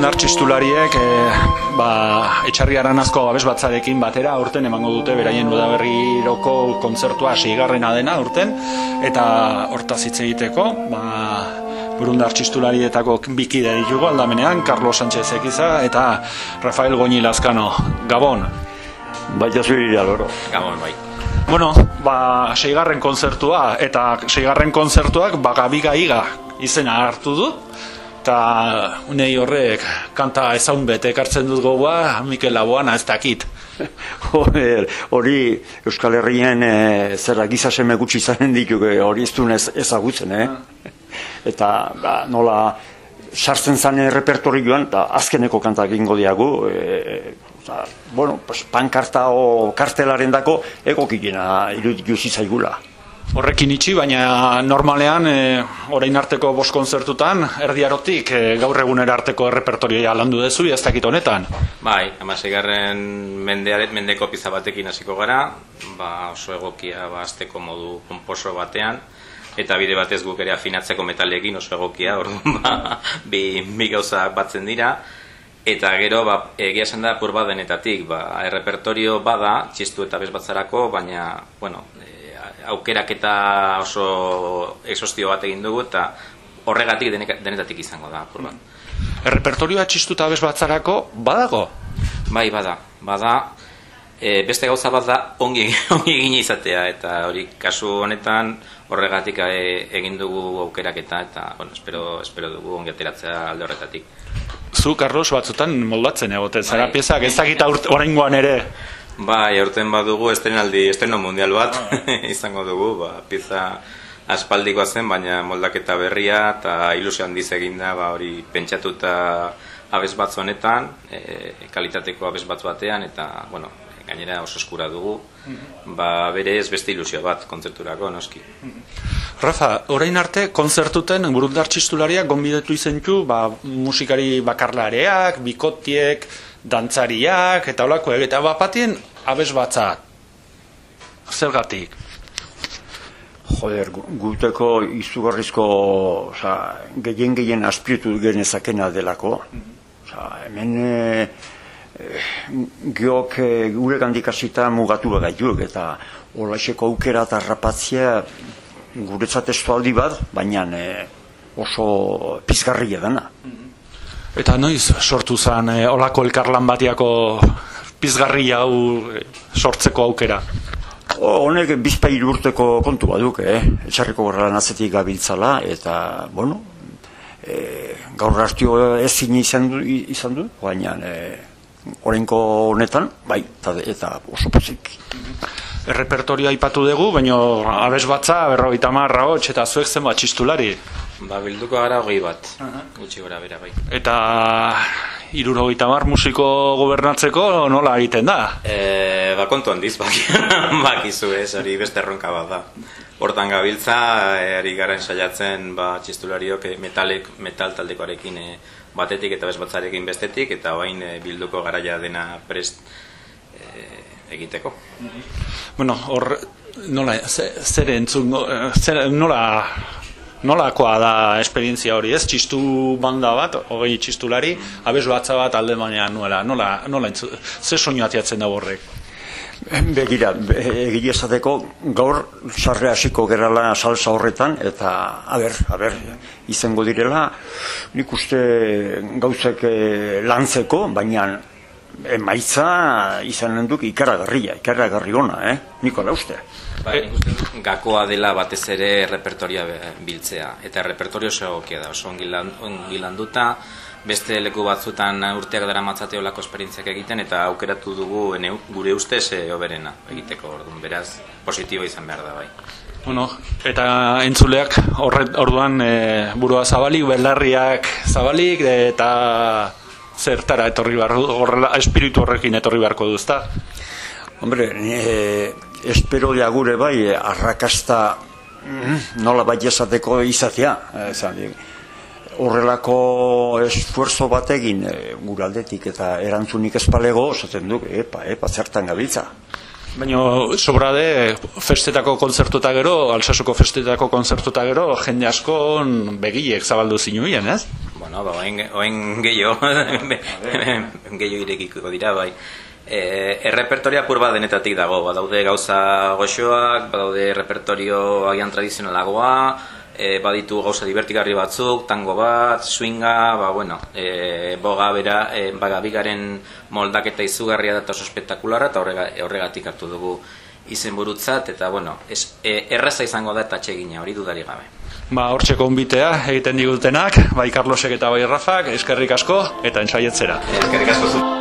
burundar txistulariek Etxarri Aranazko abes batzarekin batera aurten emango dute beraien udaberriroko kontzertua 6. dena aurten, eta hortaz hitz egiteko burundar txistularietako bikide ditugu aldamenean, Carlos Sánchez Ekiza eta Rafael Goñi Lazkano. Gabon. Baita zurira, loro. Gabon, bai. Bueno, 6. kontzertua, eta 6. kontzertuak Gabiga Iga izena hartu du, eta unei horrek kanta ezaun bete ekartzen dut gogoa, Mikel Laboana ez dakit. Hori Euskal Herrien zera gizaseme gutxi izanen ditu, hori ez duen ezagutzen, eta nola sartzen zane repertorioan, eta azkeneko kantak ingo diagu, pankarta o kartelaren dako egokikena iruditu zizaigula. Horrekin itxi, baina normalean orain arteko 5 kontzertutan erdiarotik gaur egunera arteko repertorioa landu dezu, ez dakit honetan. Bai, 16. mendeko pieza batekin hasiko gara, oso egokia azteko modu konposo batean, eta bide batez guk ere afinatzeko metalekin oso egokia, orduan bi gauza batzen dira, eta gero egia esan da apur bat denetatik, repertorio bada, txistu eta bezbatzarako, baina, aukerak eta oso exostio bat egin dugu, eta horregatik denetatik izango da apur bat. Repertorioa txistu eta bezbatzarako badago? Bai, bada. Beste gauza bat da ongi egin izatea, eta hori kasu honetan horregatik egin dugu aukeraketa, eta espero dugu ongi ateratzea alde horretatik. Zu, Carlos, batzutan moldatzen egoten, zara piezak ez dakit oraingoan ere? Bai, aurten badugu estreno mundial bat izango dugu, pieza aspaldikoa zen, baina moldaketa berria eta ilusio handiz eginda hori pentsatuta abes batzu honetan, kalitateko abes batzu batean, eta, gainera oso eskura dugu, berez beste ilusio bat kontzerturako, noski. Rafa, orain arte kontzertuten burundar txistulariak gonbidatu izentu, musikari bakarlareak, bikotiek, dantzariak, eta holako, eta bapatien abes batzak. Zergatik? Joder, guteko izugarrizko gehien azpietu genezakena delako. Hemen geok gure gandik hasita mugatu gaituk, eta holaxeko aukera eta rapatzea guretzat estualdi bat, baina oso pizgarria dana. Eta noiz sortu zen olako elkarlan batiako pizgarria hau sortzeko aukera? Honek bizpairu urteko kontu baduk, Etxarriko Gorralan atzetik gabiltzala, eta, gaur hartio ezin izan du, baina orainko honetan, bai, eta oso pozik. Repertorioa aipatu dugu, baina abes batza, 50 hots, eta zuek zen bat txistulari? Bilduko gara 20 bat, gutxi gora bera, bai. Eta 70 musiko gobernatzeko nola egiten da? Kontu handiz, bakizu ez, hori beste erronka bat da. Hortan gabiltza, ari gara ensaiatzen txistulariok metal taldekoarekin batetik eta bezbatzarekin bestetik, eta orain bilduko garaia dena prest egiteko. Hor, zer entzun, nolakoa da esperientzia hori, ez? Txistu banda bat, 20 txistulari, abes batza bat aldemanean nola entzun, ze soinu atiatzen da horrek? Begira, egile esateko gaur sarre hasiko gerala salsa horretan, eta izango direla, nik uste gauzek lantzeko, baina emaitza izanen duk ikaragarri ona, Nikola uste. Nik uste gakoa dela batez ere repertoria biltzea, eta repertorio oso egokia da, oso ongi landuta, beste leku batzutan urteak dara matzate olako esperientziak egiten, eta aukeratu dugu gure ustez oberena egiteko, beraz positibo izan behar da, bai. Eta entzuleak orduan burua zabalik, belarriak zabalik, eta zertara etorri beharko, espiritu horrekin etorri beharko du, ezta? Hombre, espero gure bai, arrakasta nola bai esateko izatea, horrelako esfuerzo bategin gure aldetik eta erantzunik espalego, esaten duk, zertan gabiltza. Baina sobrade festetako kontzertuta gero, Alsasuko festetako kontzertuta gero, jende asko begilek zabaldu zinuien, ez? Bueno, oen gehiago, gehiago irekiko dira, bai. Errepertoria apur bat denetatik dago, badaude gauza goxoak, badaude repertorio agian tradizionalagoa, baditu gauza divertigarri batzuk, tango bat, swinga, boga bera, bigaren moldaketa izugarria da eta oso espektakularra, eta horregatik hartu dugu izenburutzat, eta erraza izango da eta atsegina, hori dudarik gabe. Hortxeko onbitea egiten digutenak, bai Carlosek eta bai Rafak, eskerrik asko eta entsaietzera. Eskerrik asko zu.